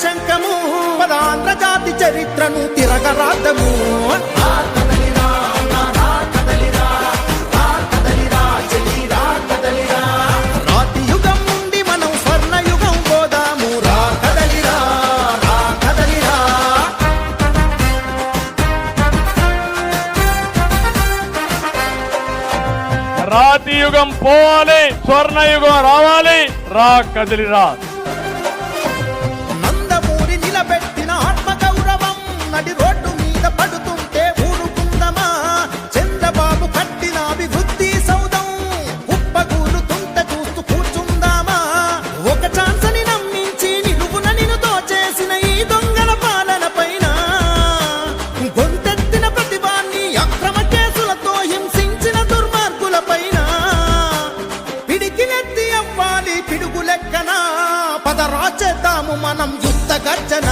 శంఖము పదాంధ్ర జాతి చరిత్రను తిరగరాద్దము. రాతి యుగం నుండి మనం స్వర్ణయుగం పోదాము. రా కదలిరా, రా కదలిరా. రాతి యుగం పోవాలి, స్వర్ణయుగం రావాలి. రా కదిలిరా. నందమూరి నిలబెట్టిన ఆత్మగౌరవం నడి రోడ్డు మీద పడుతుంటే ఊరుకుందమా? చంద్రబాబు కట్టిన అభివృద్ధి సౌధం కుప్పకూలుతుంటే చూస్తూ కూర్చుందామా? ఒక ఛాన్స్ అని నమ్మించి నిలువున నిన్ను దోచేసిన ఈ దొంగల పాలన పైన గొంతెత్తిన ప్రతిభాన్ని అక్రమ కేసులతో హింసించిన దుర్మార్గుల పైన పిడికిలెత్తి అవ్వాలి పిడుగు లెక్కన. పదరా చేద్దాము మనం యుద్ధ గర్జన.